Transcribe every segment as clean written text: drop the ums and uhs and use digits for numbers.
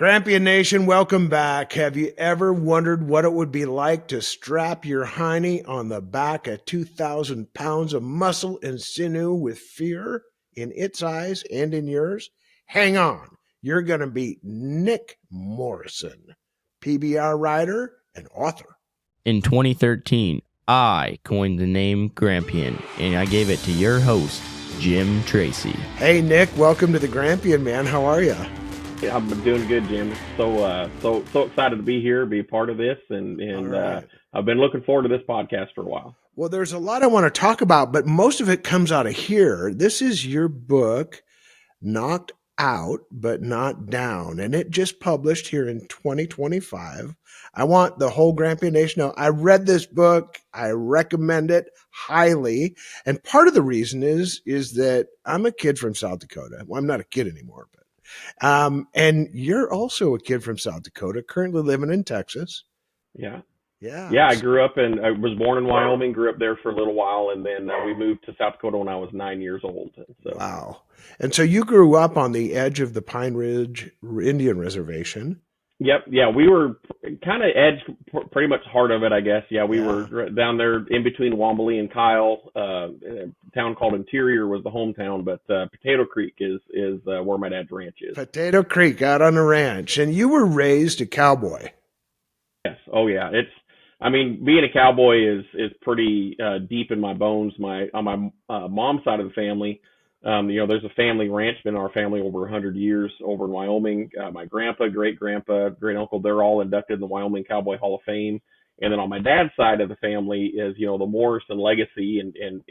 Grampion Nation, welcome back. Have you ever wondered what it would be like to strap your hiney on the back of 2,000 pounds of muscle and sinew with fear in its eyes and in yours? Hang on. You're going to meet Nick Morrison, PBR writer and author. In 2013, I coined the name Grampion, and I gave it to your host, Jim Tracy. Hey, Nick, welcome to the Grampion, man. How are you? Yeah, I'm doing good, Jim. So excited to be here, be a part of this, and right. I've been looking forward to this podcast for a while. Well, there's a lot I want to talk about, but most of it comes out of here. This is your book, Knocked Out But Not Down, and it just published here in 2025. I want the whole Grampion Nation to know I read this book. I recommend it highly, and part of the reason is that I'm a kid from South Dakota. Well, I'm not a kid anymore, but and you're also a kid from South Dakota, currently living in Texas. Yeah. Yeah. I was born in Wyoming, grew up there for a little while, and then we moved to South Dakota when I was 9 years old. So. Wow. And so you grew up on the edge of the Pine Ridge Indian Reservation. Yep. Yeah, we were kind of pretty much heart of it, I guess. Yeah, we were down there in between Wombly and Kyle. A town called Interior was the hometown, but Potato Creek is where my dad's ranch is. Potato Creek out on the ranch. And you were raised a cowboy. Yes. Oh, yeah. Being a cowboy is pretty deep in my bones. On my mom's side of the family, there's a family ranch, been in our family over 100 years over in Wyoming. My grandpa, great-grandpa, great-uncle, they're all inducted in the Wyoming Cowboy Hall of Fame. And then on my dad's side of the family is, the Morrison legacy, and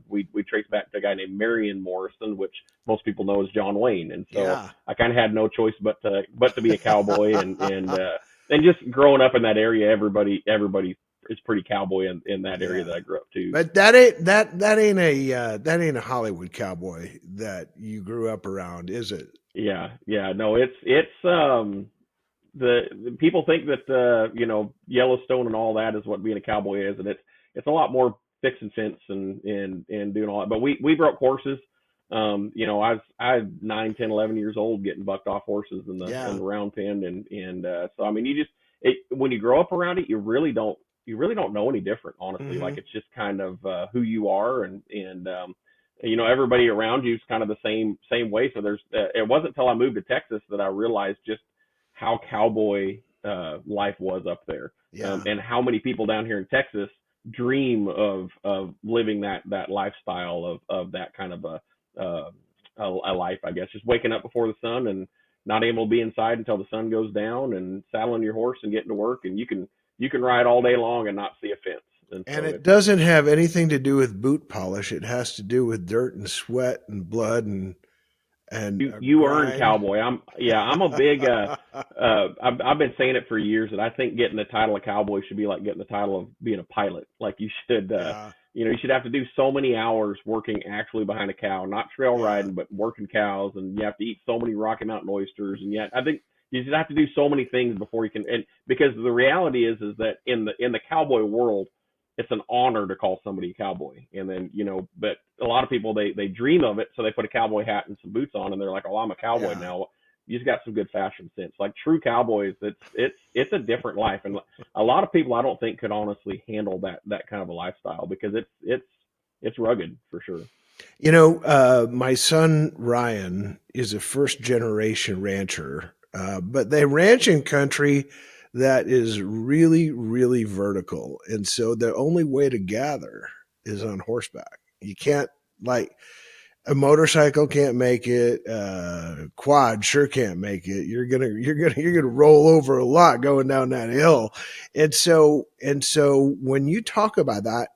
we trace back to a guy named Marion Morrison, which most people know as John Wayne. And so I kind of had no choice but to be a cowboy, and just growing up in that area, everybody is pretty cowboy in that area that I grew up to. But that ain't a Hollywood cowboy that you grew up around, is it? Yeah. No, it's the people think that Yellowstone and all that is what being a cowboy is, and it's a lot more fixing fence and doing all that. But we broke horses. I was 9, 10, 11 years old getting bucked off horses in the round pen, and so when you grow up around it, you really don't know any different, honestly. Mm-hmm. Like, it's just kind of who you are, and everybody around you is kind of the same way. So it wasn't until I moved to Texas that I realized just how cowboy life was up there, and how many people down here in Texas dream of living that lifestyle of that kind of a life, I guess, just waking up before the sun and not able to be inside until the sun goes down, and saddling your horse and getting to work, and you can ride all day long and not see a fence. And it doesn't have anything to do with boot polish. It has to do with dirt and sweat and blood and you earn cowboy. I'm a big I've been saying it for years that I think getting the title of cowboy should be like getting the title of being a pilot. Like, you should you should have to do so many hours working actually behind a cow, not trail riding, but working cows, and you have to eat so many Rocky Mountain oysters, and yet I think you just have to do so many things before you can. And because the reality is that in the cowboy world, it's an honor to call somebody a cowboy. And then, but a lot of people, they dream of it, so they put a cowboy hat and some boots on, and they're like, oh, I'm a cowboy now. You just got some good fashion sense. Like true cowboys, it's a different life, and a lot of people I don't think could honestly handle that kind of a lifestyle, because it's rugged for sure. My son Ryan is a first generation rancher, but they ranch in country that is really, really vertical. And so the only way to gather is on horseback. You can't, like, a motorcycle can't make it. Quad sure can't make it. You're gonna roll over a lot going down that hill. And so when you talk about that,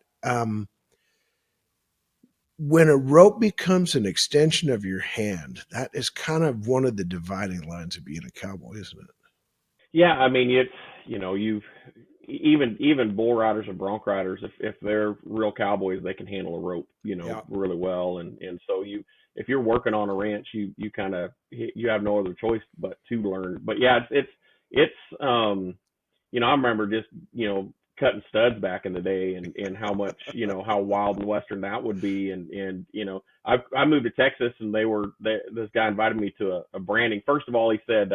when a rope becomes an extension of your hand, that is kind of one of the dividing lines of being a cowboy, isn't it? Yeah, you've even bull riders and bronc riders, if they're real cowboys, they can handle a rope, really well. And so if you're working on a ranch, you kind of, you have no other choice but to learn. But yeah, it's I remember just, cutting studs back in the day, and how much, how wild and western that would be. And I moved to Texas, and this guy invited me to a branding. First of all, he said,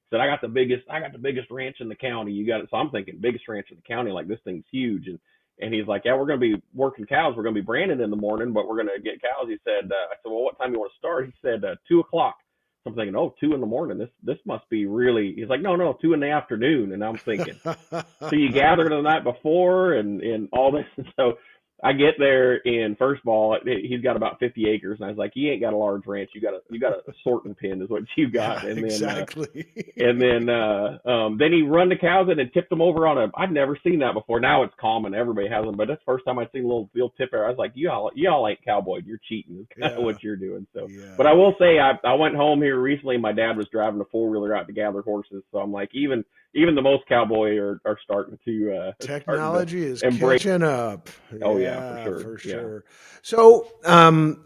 said, I got the biggest ranch in the county. You got it. So I'm thinking biggest ranch in the county, like this thing's huge. And he's like, yeah, we're going to be working cows. We're going to be branding in the morning, but we're going to get cows. He said, I said, well, what time do you want to start? He said, 2:00. So I'm thinking, oh, 2 a.m. This must be really, he's like, no, 2 p.m. And I'm thinking, so you gather the night before and all this. And so I get there, and first of all, he's got about 50 acres, and I was like, "You ain't got a large ranch. You got a sorting pen, is what you got." Yeah, and then, exactly. Then he run the cows in and tipped them over on a. I'd never seen that before. Now it's common, everybody has them, but that's the first time I'd seen a little tip there. I was like, "Y'all ain't Cowboy. You're cheating. Is kind of what you're doing." So, but I will say, I went home here recently. My dad was driving a 4-wheeler out to gather horses, so I'm like, even the most Cowboy are starting to technology is catching up. Oh yeah, for sure. So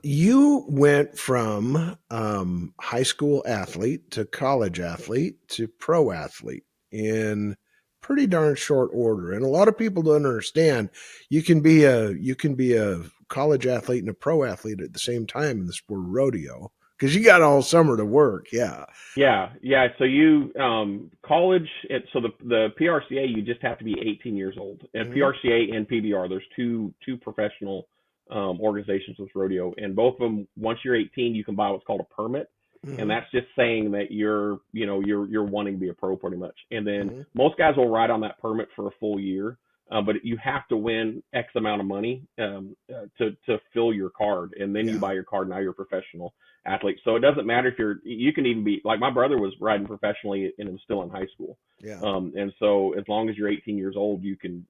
you went from high school athlete to college athlete to pro athlete in pretty darn short order, and a lot of people don't understand you can be a college athlete and a pro athlete at the same time in the sport of rodeo, because you got all summer to work. Yeah. So you college. So the PRCA, you just have to be 18 years old. And PRCA and PBR, there's two professional organizations with rodeo, and both of them, once you're 18, you can buy what's called a permit, and that's just saying that you're wanting to be a pro pretty much. And then most guys will ride on that permit for a full year. But you have to win X amount of money to fill your card, and then you buy your card. Now you're a professional athlete. So it doesn't matter if you can even be, like my brother was riding professionally and was still in high school. And so as long as you're 18 years old, you can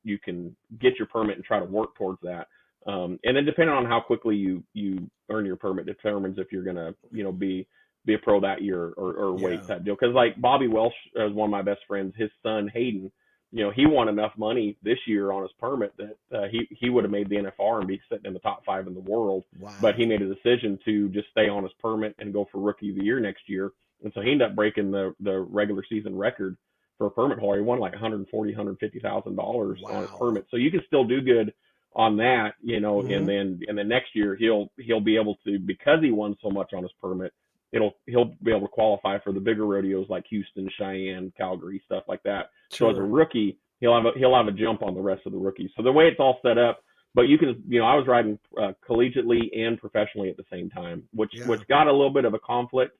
get your permit and try to work towards that. And then depending on how quickly you earn your permit determines if you're gonna be a pro that year or wait type deal. Because like Bobby Welsh is one of my best friends. His son Hayden, he won enough money this year on his permit that he would have made the NFR and be sitting in the top 5 in the world. Wow. But he made a decision to just stay on his permit and go for Rookie of the Year next year. And so he ended up breaking the regular season record for a permit holder. He won like $150,000 on his permit. So you can still do good on that, and then next year he'll be able to, because he won so much on his permit, he'll be able to qualify for the bigger rodeos like Houston, Cheyenne, Calgary, stuff like that. Sure. So as a rookie, he'll have a jump on the rest of the rookies. So the way it's all set up, but you can, I was riding collegiately and professionally at the same time, which got a little bit of a conflict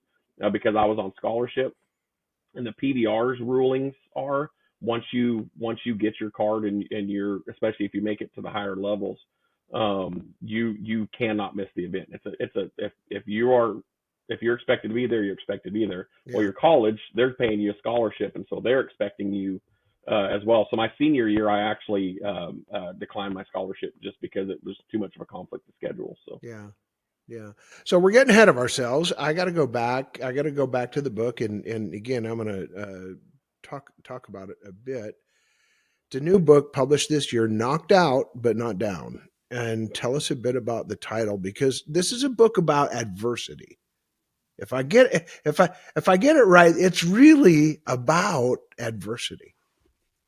because I was on scholarship, and the PBR's rulings are once you get your card and you're, especially if you make it to the higher levels, you cannot miss the event. If you're expected to be there, you're expected to be there. Yeah. Well, your college, they're paying you a scholarship, and so they're expecting you as well. So my senior year, I actually declined my scholarship just because it was too much of a conflict of schedule. So yeah. So we're getting ahead of ourselves. I got to go back. To the book, and again, I'm going to talk about it a bit. It's a new book published this year, Knocked Out but Not Down. And tell us a bit about the title, because this is a book about adversity. If I get it right, it's really about adversity.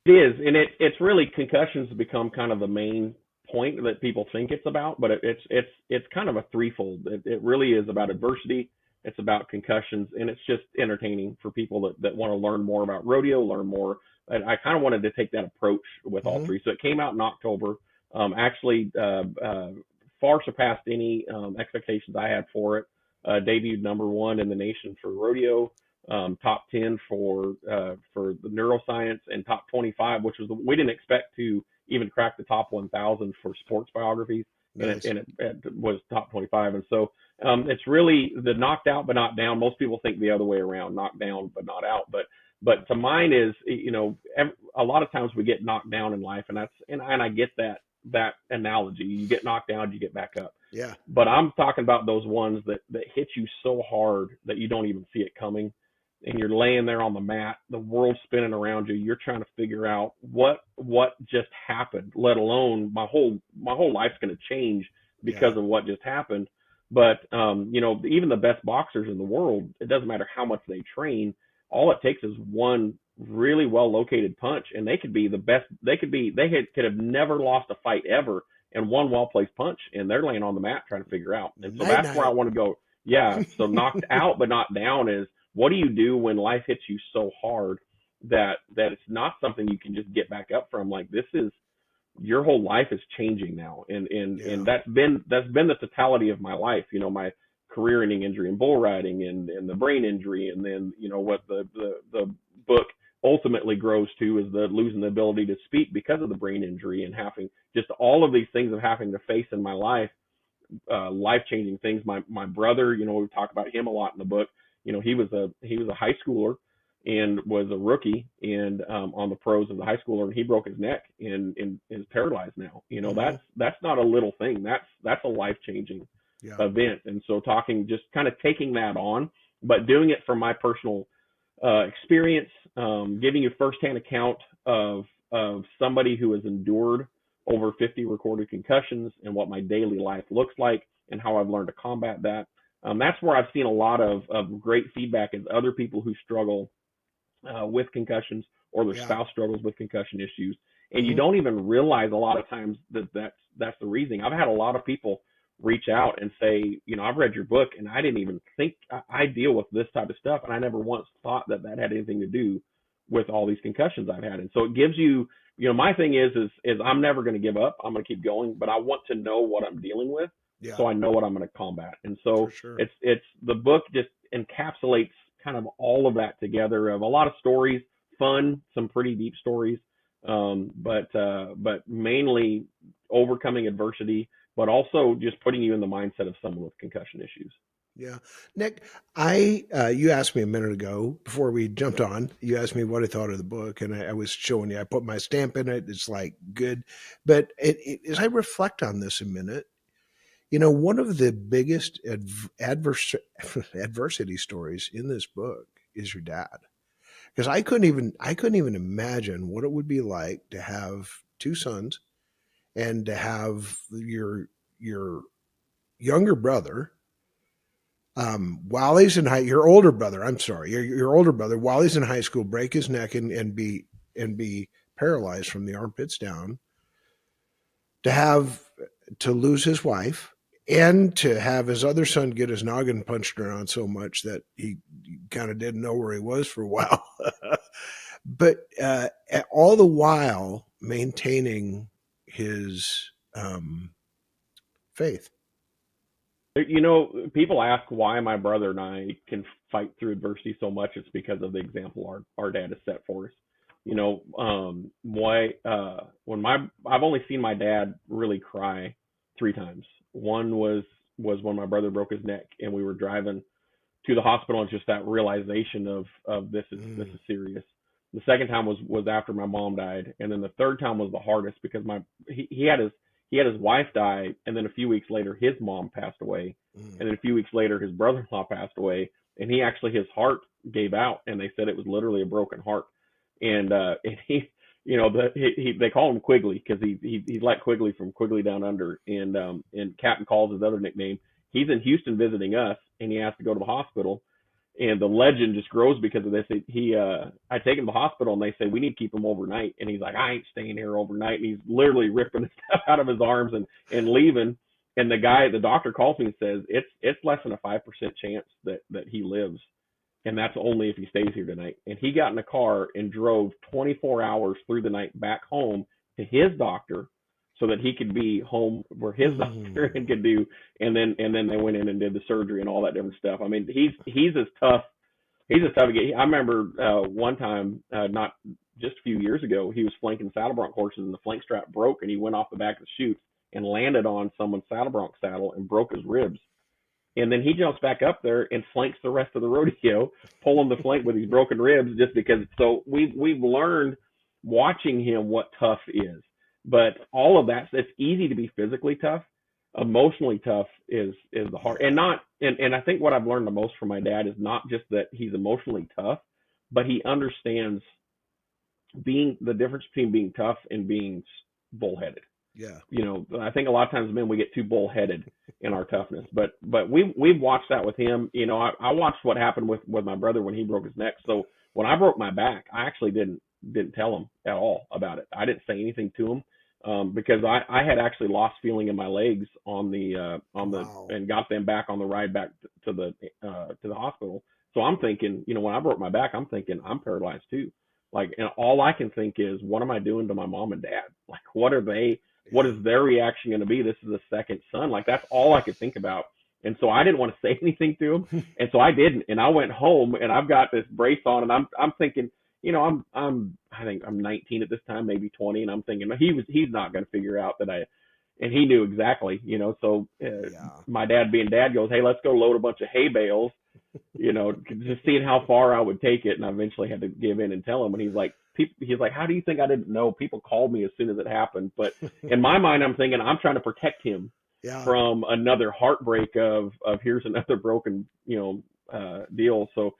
It is, and it's really, concussions have become kind of the main point that people think it's about, but it's kind of a threefold. It really is about adversity, it's about concussions, and it's just entertaining for people that want to learn more about rodeo, learn more. And I kind of wanted to take that approach with all three. So it came out in October. Actually, far surpassed any expectations I had for it. Debuted #1 in the nation for rodeo, top 10 for the neuroscience, and top 25, which was we didn't expect to even crack the top 1,000 for sports biographies. Nice. And it was top 25. And so it's really the knocked out but not down. Most people think the other way around, knocked down but not out. But to mine is, a lot of times we get knocked down in life, and I get that analogy. You get knocked down, you get back up. Yeah. But I'm talking about those ones that hit you so hard that you don't even see it coming, and you're laying there on the mat, the world's spinning around you, you're trying to figure out what just happened, let alone my whole life's going to change because of what just happened. But even the best boxers in the world, it doesn't matter how much they train, all it takes is one really well located punch, and they could be the best. They could have never lost a fight ever, and one well placed punch, and they're laying on the mat trying to figure out. And so that's where I want to go. Yeah. So knocked out but not down is what do you do when life hits you so hard that it's not something you can just get back up from? Like, this is, your whole life is changing now. And that's been the totality of my life, my career ending injury and bull riding and the brain injury. And then, what the book ultimately grows to is the losing the ability to speak because of the brain injury, and having just all of these things of having to face in my life, life-changing things. My brother, we talk about him a lot in the book. He was a high schooler and was a rookie and on the pros of the high schooler, and he broke his neck and is paralyzed now. That's not a little thing. That's a life-changing event. And so just kind of taking that on, but doing it from my personal experience, giving you firsthand account of somebody who has endured over 50 recorded concussions and what my daily life looks like and how I've learned to combat that. That's where I've seen a lot of great feedback, is other people who struggle with concussions, or their spouse struggles with concussion issues. And you don't even realize a lot of times that's the reason. I've had a lot of people reach out and say, I've read your book and I didn't even think I deal with this type of stuff. And I never once thought that had anything to do with all these concussions I've had. And so it gives you, my thing is I'm never going to give up. I'm going to keep going, but I want to know what I'm dealing with. So I know what I'm going to combat. And so it's the book just encapsulates kind of all of that together, of a lot of stories, fun, some pretty deep stories, but mainly overcoming adversity, but also just putting you in the mindset of someone with concussion issues. Yeah. Nick, you asked me a minute ago before we jumped on, you asked me what I thought of the book, and I was showing you, I put my stamp in it. It's like good. But as I reflect on this a minute, one of the biggest adversity stories in this book is your dad. Because I couldn't even imagine what it would be like to have two sons and to have your younger brother, while he's in your older brother, I'm sorry, your older brother, while he's in high school, break his neck and be paralyzed from the armpits down, to lose his wife, and to have his other son get his noggin punched around so much that he kind of didn't know where he was for a while. But all the while maintaining his faith. People ask why my brother and I can fight through adversity so much. It's because of the example our dad has set for us. I've only seen my dad really cry 3 times. One was when my brother broke his neck and we were driving to the hospital, and just that realization of this is serious. The second time was after my mom died, and then the third time was the hardest because he had his wife die, and then a few weeks later his mom passed away, and then a few weeks later his brother-in-law passed away, and his heart gave out, and they said it was literally a broken heart. And he, they call him Quigley because he's like Quigley from Quigley Down Under, and Captain Call's his other nickname. He's in Houston visiting us, and he has to go to the hospital, and the legend just grows because of this. I take him to the hospital, and they say we need to keep him overnight, and he's like, I ain't staying here overnight, and he's literally ripping stuff out of his arms and leaving. And the doctor calls me and says it's less than a 5% chance that he lives. And that's only if he stays here tonight. And he got in a car and drove 24 hours through the night back home to his doctor so that he could be home where his doctor could do. And then they went in and did the surgery and all that different stuff. I mean, he's as tough. He's as tough. I remember one time, not just a few years ago, he was flanking saddle bronc horses and the flank strap broke, and he went off the back of the chute and landed on someone's saddle bronc saddle and broke his ribs. And then he jumps back up there and flanks the rest of the rodeo, pulling the flank with his broken ribs, just because. So we've learned watching him what tough is. But all of that, it's easy to be physically tough. Emotionally tough is the hard. And I think what I've learned the most from my dad is not just that he's emotionally tough, but he understands the difference between being tough and being bullheaded. Yeah. I think a lot of times men, we get too bullheaded in our toughness, but we've watched that with him. I watched what happened with my brother when he broke his neck. So when I broke my back, I actually didn't tell him at all about it. I didn't say anything to him because I had actually lost feeling in my legs and got them back on the ride back to the hospital. So I'm thinking, when I broke my back, I'm thinking I'm paralyzed too. Like, and all I can think is, what am I doing to my mom and dad? Like, what is their reaction going to be? This is a second son. Like, that's all I could think about. And so I didn't want to say anything to him. And so I didn't. And I went home and I've got this brace on and I'm thinking, I think I'm 19 at this time, maybe 20. And I'm thinking he's not going to figure out and he knew exactly, so my dad being dad goes, hey, let's go load a bunch of hay bales, just seeing how far I would take it. And I eventually had to give in and tell him. And he's like, how do you think I didn't know? People called me as soon as it happened. But in my mind, I'm thinking I'm trying to protect him from another heartbreak of here's another broken, deal. So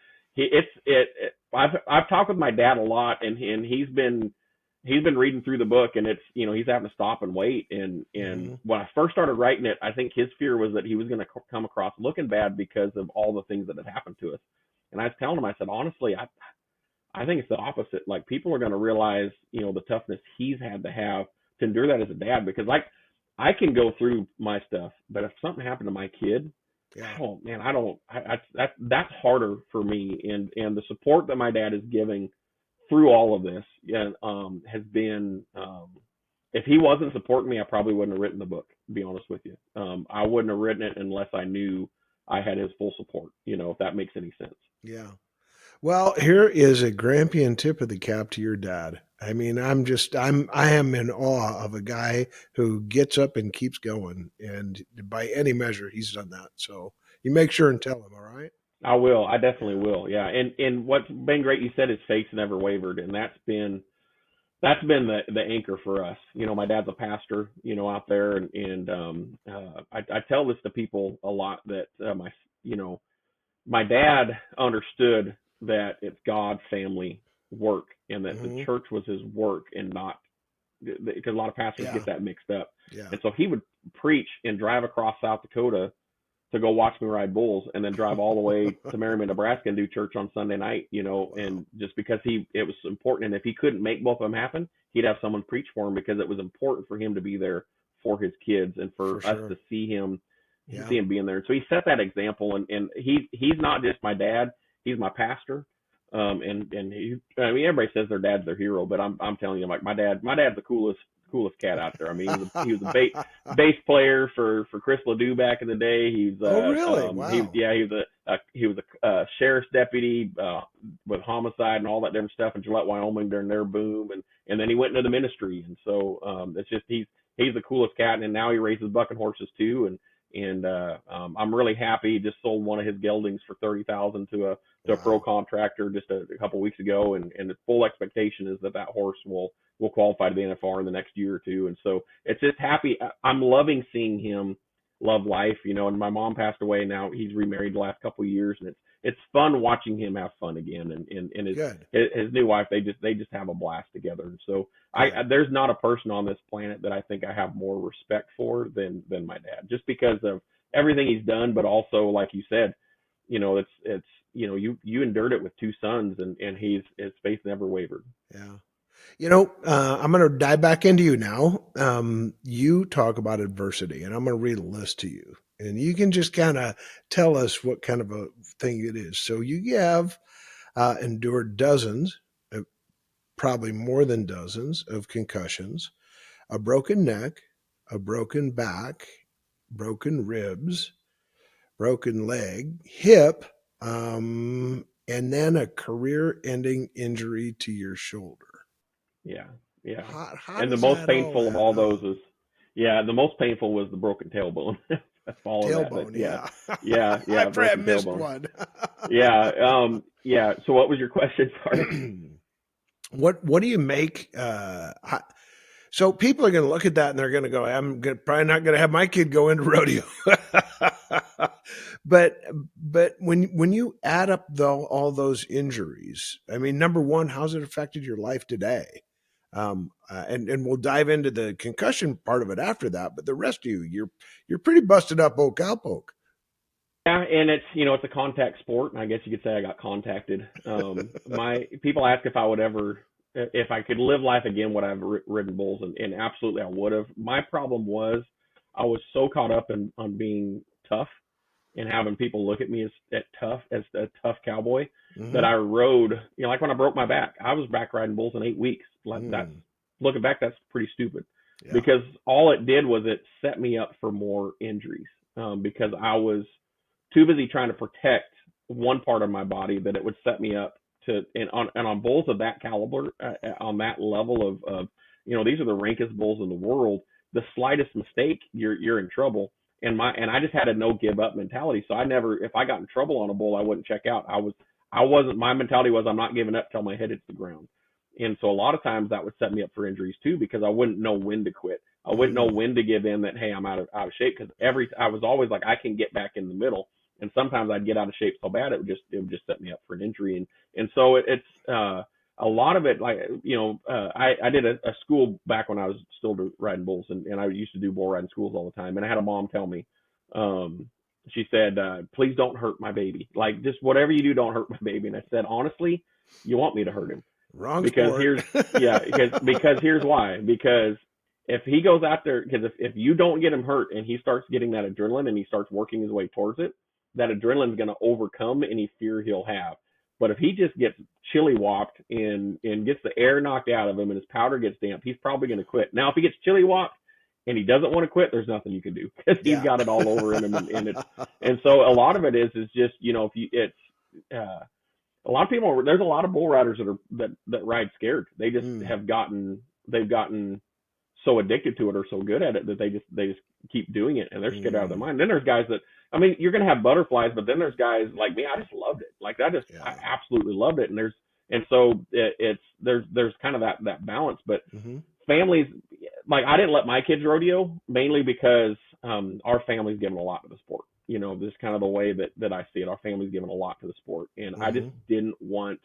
I've talked with my dad a lot, and he's been reading through the book, and it's, he's having to stop and wait. And when I first started writing it, I think his fear was that he was going to come across looking bad because of all the things that had happened to us. And I was telling him, I said, honestly, I think it's the opposite. Like, people are going to realize, the toughness he's had to have to endure that as a dad, because I can go through my stuff, but if something happened to my kid, oh man, that's harder for me. And the support that my dad is giving through all of this, has been, if he wasn't supporting me, I probably wouldn't have written the book, to be honest with you. I wouldn't have written it unless I knew I had his full support, if that makes any sense. Yeah. Well, here is a Grampian tip of the cap to your dad. I mean, I am in awe of a guy who gets up and keeps going. And by any measure, he's done that. So you make sure and tell him, all right? I will. I definitely will. Yeah. And what's been great, you said his faith never wavered. And that's been the anchor for us. My dad's a pastor, out there. And I tell this to people a lot that, my dad understood that it's God's family work, and that the church was his work, and not, because a lot of pastors get that mixed up. Yeah. And so he would preach and drive across South Dakota to go watch me ride bulls, and then drive all the way to Merriman, Nebraska, and do church on Sunday night, and just because it was important. And if he couldn't make both of them happen, he'd have someone preach for him, because it was important for him to be there for his kids, and for us to see him being there. And so he set that example, and he's not just my dad, he's my pastor. And everybody says their dad's their hero, but I'm telling you, like, my dad's the coolest cat out there. I mean, he was a bass player for Chris Ledoux back in the day. He's really? Wow. He was a sheriff's deputy with homicide and all that different stuff in Gillette, Wyoming during their boom, and then he went into the ministry. And so it's just he's the coolest cat, and now he raises bucking horses too. And I'm really happy. He just sold one of his geldings for $30,000 to a pro contractor just a couple weeks ago, and the full expectation is that horse will qualify to the NFR in the next year or two. And so it's just happy. I'm loving seeing him love life, and my mom passed away. Now he's remarried the last couple of years, and it's fun watching him have fun again. And his new wife, they just have a blast together. And so there's not a person on this planet that I think I have more respect for than my dad, just because of everything he's done, but also, like you said, it's you endured it with two sons, and his faith never wavered. Yeah. I'm going to dive back into you now. You talk about adversity, and I'm going to read a list to you, and you can just kind of tell us what kind of a thing it is. So you have endured dozens, probably more than dozens, of concussions, a broken neck, a broken back, broken ribs, broken leg, hip, and then a career-ending injury to your shoulder. Yeah. How and the most painful of all those is, the most painful was the broken tailbone. Tailbone, yeah. I probably missed one. So what was your question? Sorry. What do you make? So people are going to look at that and they're going to go, probably not going to have my kid go into rodeo. But when you add up all those injuries, I mean, number one, how's it affected your life today? And we'll dive into the concussion part of it after that. But the rest of you're pretty busted up, old cowpoke. Yeah, and it's a contact sport, and I guess you could say I got contacted. My people ask if I could live life again, would I have ridden bulls? And absolutely I would have. My problem was I was so caught up on being tough and having people look at me as a tough cowboy, Mm-hmm. that I rode, like when I broke my back, I was back riding bulls in 8 weeks. Like that's, looking back, that's pretty stupid, because all it did was it set me up for more injuries, because I was too busy trying to protect one part of my body that it would set me up to, and on bulls of that caliber, on that level of, these are the rankest bulls in the world. The slightest mistake, you're in trouble. And I just had a no give up mentality. So I never, if I got in trouble on a bull, I wouldn't check out. My mentality was, I'm not giving up till my head hits the ground. And so a lot of times that would set me up for injuries too, because I wouldn't know when to quit. I wouldn't know when to give in, that, hey, I'm out of shape. Cause I was always like, I can get back in the middle. And sometimes I'd get out of shape so bad, it would just set me up for an injury. And so it's, a lot of it, like, I did a school back when I was still riding bulls, and I used to do bull riding schools all the time. And I had a mom tell me, she said, please don't hurt my baby. Like, just whatever you do, don't hurt my baby. And I said, honestly, you want me to hurt him? Wrong because sport. because here's why. Because if he goes out there, because if you don't get him hurt and he starts getting that adrenaline and he starts working his way towards it, that adrenaline is going to overcome any fear he'll have. But if he just gets chili whopped and gets the air knocked out of him and his powder gets damp, he's probably going to quit. Now, if he gets chili whopped and he doesn't want to quit, there's nothing you can do, because he's got it all over in him. And so a lot of it is just, a lot of people, there's a lot of bull riders that ride scared. They just they've gotten so addicted to it or so good at it that they just keep doing it, and they're scared out of their mind. Then there's guys that, I mean, you're going to have butterflies, but then there's guys like me. I just loved it. Like I absolutely loved it. And so there's kind of that balance, but families, like I didn't let my kids rodeo, mainly because our family's given a lot to the sport. This is kind of the way that I see it. Our family's given a lot to the sport, and I just didn't want,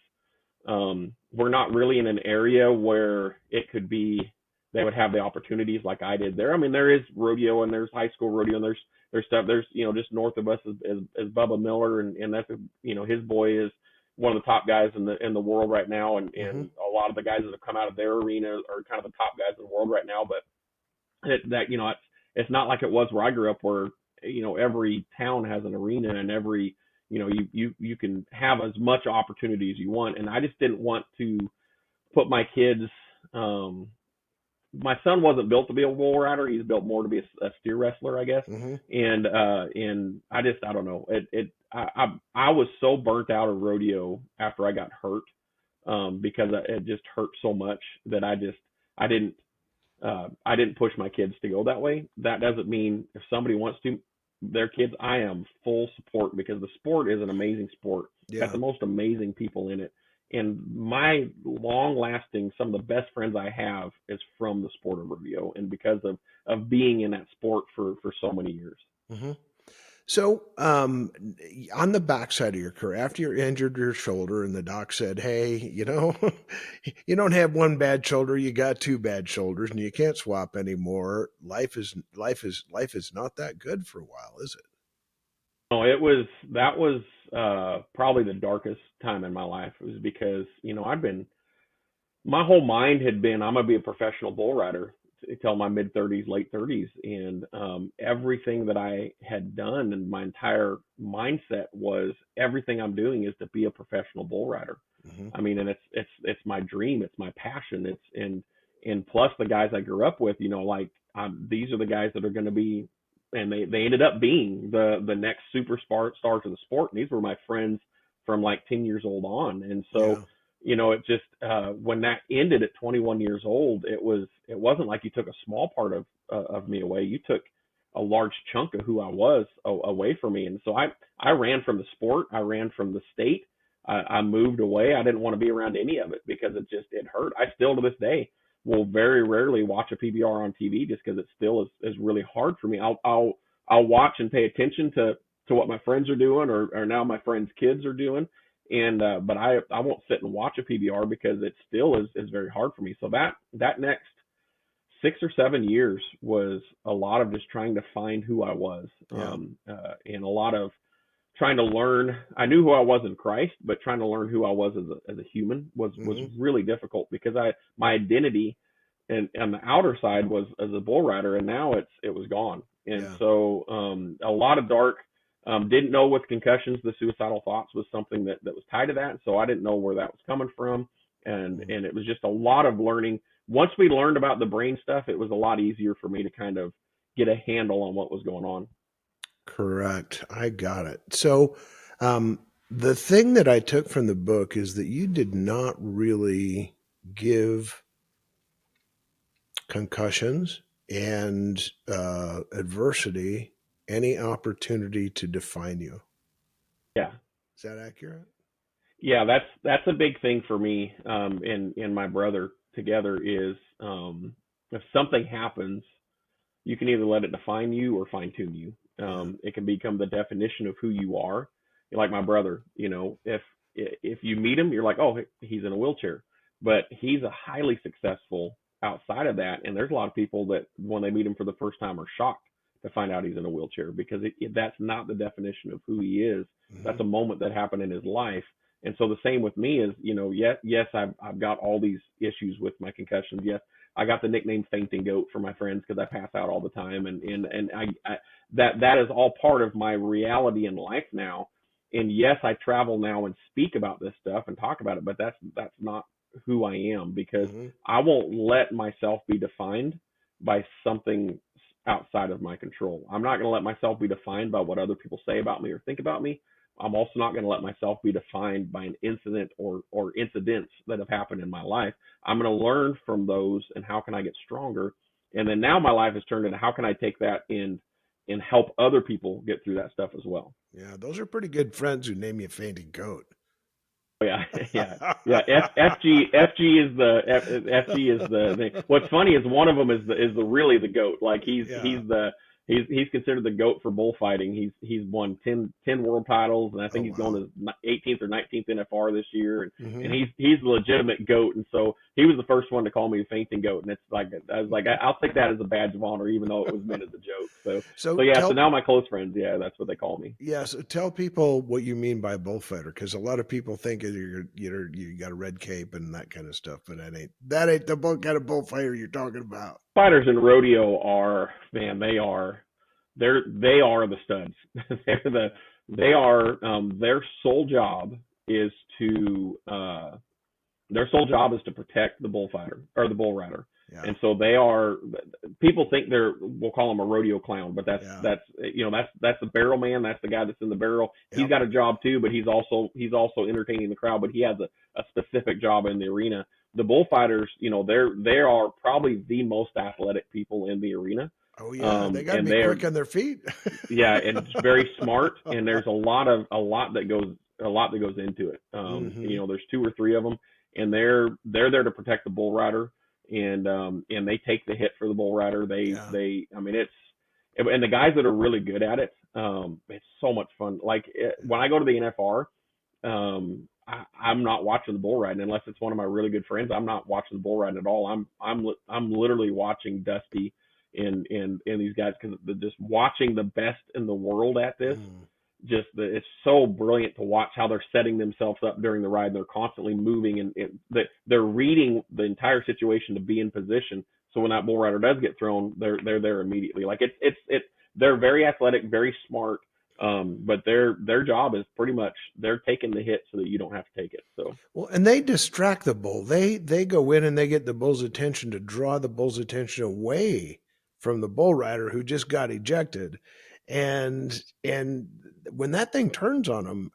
we're not really in an area where it could be, they would have the opportunities like I did there. I mean, there is rodeo and there's high school rodeo and there's stuff. There's, just north of us is Bubba Miller, and that's, his boy is one of the top guys in the world right now. And a lot of the guys that have come out of their arena are kind of the top guys in the world right now. But it's not like it was where I grew up, where, every town has an arena, and every, you can have as much opportunity as you want. And I just didn't want to put my kids, my son wasn't built to be a bull rider. He's built more to be a steer wrestler, I guess. And I don't know. I was so burnt out of rodeo after I got hurt, because it just hurt so much that I didn't push my kids to go that way. That doesn't mean if somebody wants to, their kids, I am full support, because the sport is an amazing sport. Got the most amazing people in it. And my long-lasting, some of the best friends I have is from the sport of rodeo, and because of being in that sport for so many years. So, on the backside of your career, after you injured your shoulder, and the doc said, "Hey, you don't have one bad shoulder, you got two bad shoulders, and you can't swap anymore. Life is not that good for a while, is it?" No, that was probably the darkest time in my life. It was because, my whole mind had been, I'm going to be a professional bull rider until my mid 30s, late 30s. And everything that I had done, and my entire mindset was, everything I'm doing is to be a professional bull rider. I mean, and it's my dream. It's my passion. And plus the guys I grew up with, these are the guys that are going to be, and they ended up being the next stars of the sport. And these were my friends from like 10 years old on. And so, it just, when that ended at 21 years old, it wasn't like you took a small part of me away. You took a large chunk of who I was away from me. And so I ran from the sport. I ran from the state. I moved away. I didn't want to be around any of it, because it hurt. I still to this day will very rarely watch a PBR on TV, just because it still is really hard for me. I'll watch and pay attention to what my friends are doing, or now my friends' kids are doing. And, but I won't sit and watch a PBR, because it still is very hard for me. So that next 6 or 7 years was a lot of just trying to find who I was, and a lot of trying to learn. I knew who I was in Christ, but trying to learn who I was as a human was really difficult, because my identity and the outer side was as a bull rider, and now it was gone. And so, a lot of dark Didn't know with concussions, the suicidal thoughts was something that was tied to that. So I didn't know where that was coming from. And it was just a lot of learning. Once we learned about the brain stuff, it was a lot easier for me to kind of get a handle on what was going on. Correct. I got it. So, the thing that I took from the book is that you did not really give concussions and adversity any opportunity to define you. Yeah. Is that accurate? Yeah, that's a big thing for me, and my brother together is, if something happens, you can either let it define you or fine tune you. It can become the definition of who you are. Like my brother, if you meet him, you're like, oh, he's in a wheelchair, but he's a highly successful outside of that. And there's a lot of people that when they meet him for the first time are shocked to find out he's in a wheelchair because that's not the definition of who he is. Mm-hmm. That's a moment that happened in his life. And so the same with me is, yes, I've got all these issues with my concussions. Yes, I got the nickname Fainting Goat for my friends because I pass out all the time, and I that is all part of my reality in life now. And yes, I travel now and speak about this stuff and talk about it, but that's not who I am because I won't let myself be defined by something outside of my control. I'm not going to let myself be defined by what other people say about me or think about me. I'm also not going to let myself be defined by an incident or incidents that have happened in my life. I'm going to learn from those and how can I get stronger. And then now my life has turned into how can I take that and help other people get through that stuff as well. Yeah, those are pretty good friends who name you Fainting Goat. Yeah. FG is the thing. What's funny is one of them is the really the goat. Like he's considered the goat for bullfighting. He's won 10 world titles, and I think he's going to 18th or 19th NFR this year. And he's the legitimate goat. And so he was the first one to call me a Fainting Goat. And it's like I was like I'll take that as a badge of honor, even though it was meant as a joke. So now my close friends, that's what they call me. Yeah. So tell people what you mean by bullfighter, because a lot of people think you got a red cape and that kind of stuff, but that ain't the kind of bullfighter you're talking about. Fighters in rodeo are, man, they are the studs. Their sole job is to protect the bullfighter or the bull rider. Yeah. And so people think we'll call him a rodeo clown, but that's the barrel man. That's the guy that's in the barrel. Yep. He's got a job too, but he's also entertaining the crowd, but he has a specific job in the arena. The bullfighters, they are probably the most athletic people in the arena. Oh yeah, they got to be quick on their feet. Yeah, and it's very smart, and there's a lot that goes into it. There's 2 or 3 of them, and they're there to protect the bull rider, and they take the hit for the bull rider. And the guys that are really good at it, it's so much fun. Like when I go to the NFR, I'm not watching the bull riding unless it's one of my really good friends. I'm not watching the bull riding at all. I'm literally watching Dusty and these guys because just watching the best in the world at this. It's so brilliant to watch how they're setting themselves up during the ride. They're constantly moving and they're reading the entire situation to be in position. So when that bull rider does get thrown, they're there immediately. Like they're very athletic, very smart. But their job is pretty much they're taking the hit so that you don't have to take it. So and they distract the bull. They go in and they get the bull's attention to draw the bull's attention away from the bull rider who just got ejected. And when that thing turns on them,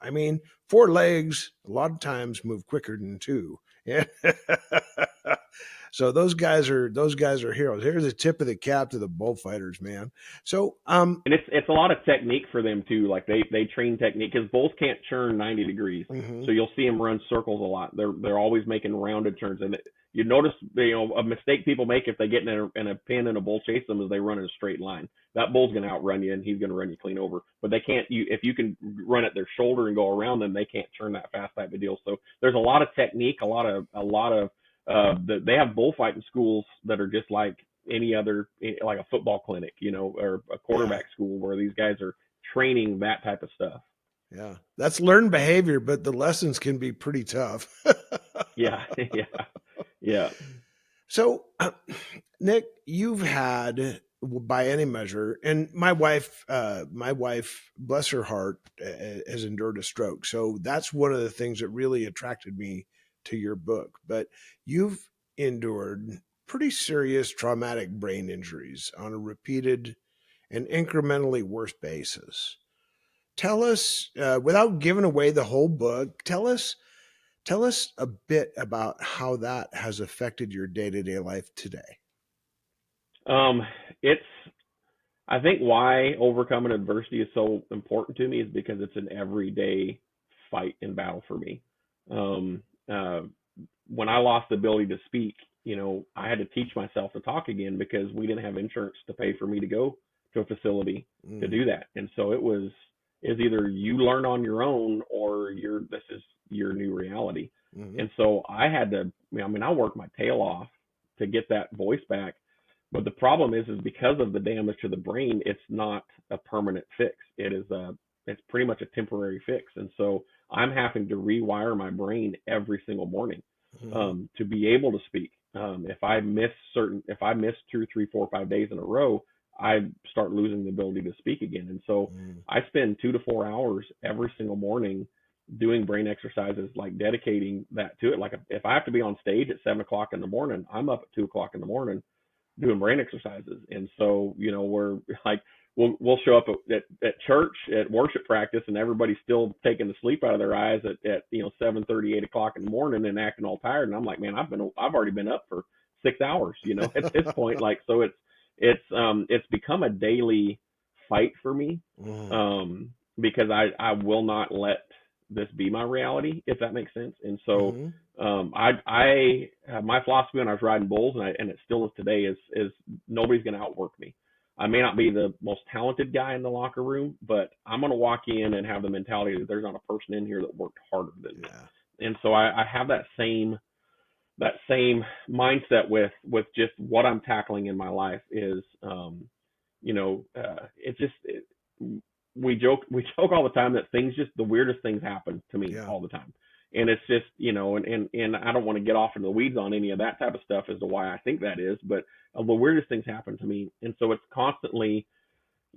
4 legs a lot of times move quicker than 2. Yeah. So those guys are heroes. Here's a tip of the cap to the bullfighters, man. So and it's a lot of technique for them too. Like they train technique because bulls can't turn 90 degrees. So you'll see them run circles a lot. They're always making rounded turns, and you notice a mistake people make if they get in a pin and a bull chase them is they run in a straight line. That bull's going to outrun you and he's going to run you clean over. But they can't. If you can run at their shoulder and go around them, they can't turn that fast type of deal. So there's a lot of technique, a lot of they have bullfighting schools that are just like any other, like a football clinic, or a quarterback school where these guys are training that type of stuff. Yeah, that's learned behavior, but the lessons can be pretty tough. Yeah. So, Nick, you've had by any measure. And my wife, bless her heart, has endured a stroke. So that's one of the things that really attracted me to your book. But you've endured pretty serious traumatic brain injuries on a repeated and incrementally worse basis. Tell us, without giving away the whole book, tell us a bit about how that has affected your day-to-day life today. It's, I think why overcoming adversity is so important to me is because it's an everyday fight and battle for me. When I lost the ability to speak, I had to teach myself to talk again because we didn't have insurance to pay for me to go to a facility to do that. And so is either you learn on your own or this is your new reality. Mm-hmm. And so I had to, I worked my tail off to get that voice back. But the problem is because of the damage to the brain, it's not a permanent fix. It's pretty much a temporary fix. And so I'm having to rewire my brain every single morning, to be able to speak. If I miss 2, 3, 4, 5 days in a row, I start losing the ability to speak again. And so I spend 2 to 4 hours every single morning doing brain exercises, like dedicating that to it. Like if I have to be on stage at 7 o'clock in the morning, I'm up at 2 o'clock in the morning doing brain exercises. And so, we're like, we'll show up at church, at worship practice, and everybody's still taking the sleep out of their eyes at 7:30, 8 o'clock in the morning and acting all tired. And I'm like, man, I've already been up for 6 hours, at this point. Like, so it's become a daily fight for me, because I will not let this be my reality, if that makes sense. And so my philosophy when I was riding bulls, and it still is today, is nobody's going to outwork me. I may not be the most talented guy in the locker room, but I'm going to walk in and have the mentality that there's not a person in here that worked harder than me. And so I have that same mindset with just what I'm tackling in my life is, it's just, we joke all the time that the weirdest things happen to me all the time. And it's just, and I don't want to get off into the weeds on any of that type of stuff as to why I think that is, but the weirdest things happen to me. And so it's constantly,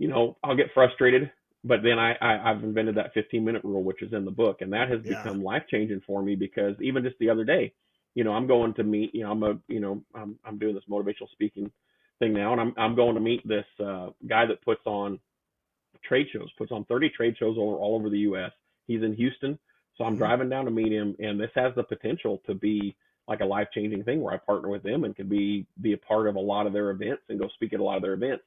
I'll get frustrated, but then I've invented that 15-minute rule, which is in the book. And that has become life-changing for me, because even just the other day, I'm going to meet, I'm doing this motivational speaking thing now. And I'm going to meet this guy that puts on 30 trade shows all over the U.S. He's in Houston. So I'm driving down to meet him, and this has the potential to be like a life-changing thing where I partner with them and can be a part of a lot of their events and go speak at a lot of their events.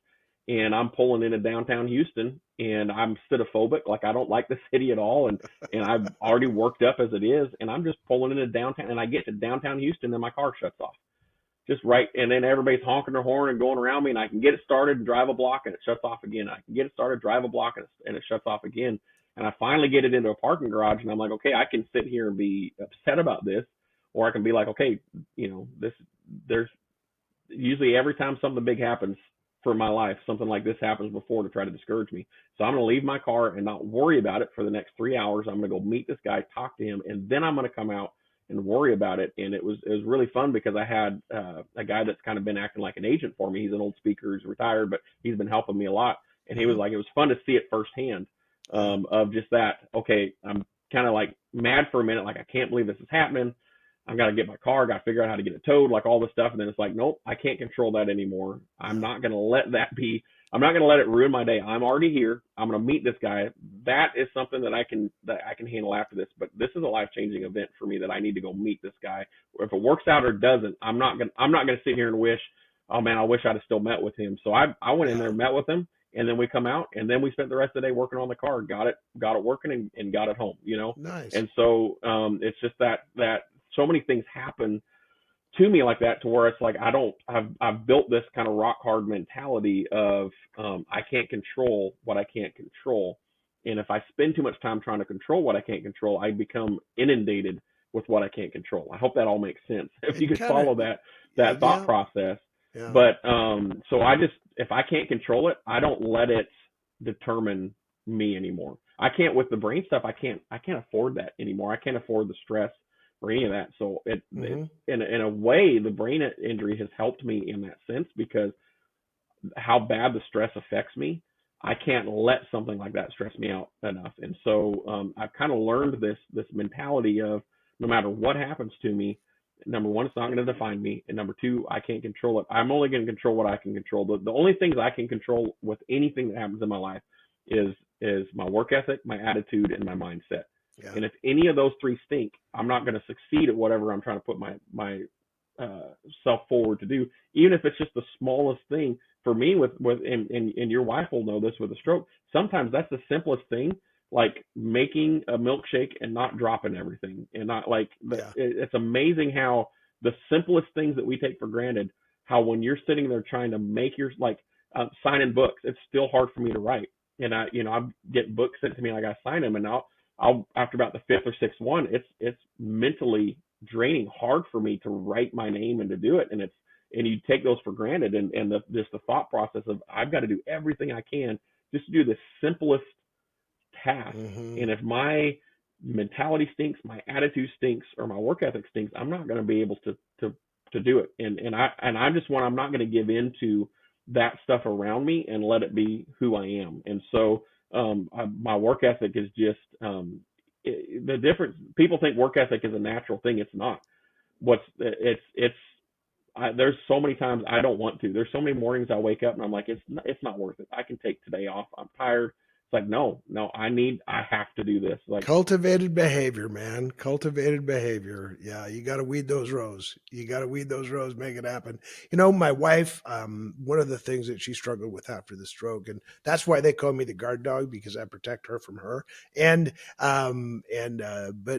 And I'm pulling into downtown Houston, and I'm citophobic. Like, I don't like the city at all. And I've already worked up as it is, and I'm just pulling into downtown, and I get to downtown Houston, and my car shuts off. Just right. And then everybody's honking their horn and going around me, and I can get it started and drive a block, and it shuts off again. I can get it started, drive a block, and it shuts off again. And I finally get it into a parking garage, and I'm like, okay, I can sit here and be upset about this, or I can be like, okay, there's usually every time something big happens for my life, something like this happens before to try to discourage me. So I'm going to leave my car and not worry about it for the next 3 hours. I'm going to go meet this guy, talk to him, and then I'm going to come out and worry about it. And it was really fun because I had a guy that's kind of been acting like an agent for me. He's an old speaker, he's retired, but he's been helping me a lot. And he was like, it was fun to see it firsthand. Of just that, okay, I'm kind of like mad for a minute, like I can't believe this is happening. I've got to get my car, got to figure out how to get it towed, like all this stuff. And then it's like, nope, I can't control that anymore. I'm not going to let that be. I'm not going to let it ruin my day. I'm already here. I'm going to meet this guy. That is something that I can handle after this. But this is a life-changing event for me that I need to go meet this guy. If it works out or doesn't, I'm not going to sit here and wish, oh man, I wish I'd have still met with him. So I went in there, met with him. And then we come out, and then we spent the rest of the day working on the car, got it working, and got it home, Nice. And so it's just that so many things happen to me like that, to where it's like I've built this kind of rock hard mentality of I can't control what I can't control, and if I spend too much time trying to control what I can't control, I become inundated with what I can't control. I hope that all makes sense. If you could follow that thought process. Yeah. But so if I can't control it, I don't let it determine me anymore. I can't with the brain stuff. I can't afford that anymore. I can't afford the stress or any of that. So it in a way, the brain injury has helped me in that sense, because how bad the stress affects me, I can't let something like that stress me out enough. And so I've kind of learned this mentality of no matter what happens to me, number one, it's not going to define me, and number two, I can't control it. I'm only going to control what I can control. The only things I can control with anything that happens in my life is my work ethic, my attitude, and my mindset. Yeah. And if any of those three stink, I'm not going to succeed at whatever I'm trying to put my self forward to do, even if it's just the smallest thing. For me, and your wife will know this with a stroke, sometimes that's the simplest thing, like making a milkshake and not dropping everything, and not like, yeah. It's amazing how the simplest things that we take for granted, how when you're sitting there trying to make your, like signing books, it's still hard for me to write. And I get books sent to me, like I sign them, and I'll after about the fifth or sixth one, it's mentally draining, hard for me to write my name and to do it. And you take those for granted, and just the thought process of I've got to do everything I can just to do the simplest task. Mm-hmm. And if my mentality stinks, my attitude stinks, or my work ethic stinks, I'm not going to be able to do it. And I just want, I'm not going to give in to that stuff around me and let it be who I am. And so my work ethic is just the difference. People think work ethic is a natural thing. It's not. There's so many times I don't want to. There's so many mornings I wake up and I'm like, it's not worth it. I can take today off. I'm tired. It's like, no, I have to do this. Like, cultivated behavior, man. Cultivated behavior. Yeah, you got to weed those rows. Make it happen. My wife, one of the things that she struggled with after the stroke, and that's why they call me the guard dog, because I protect her from her. But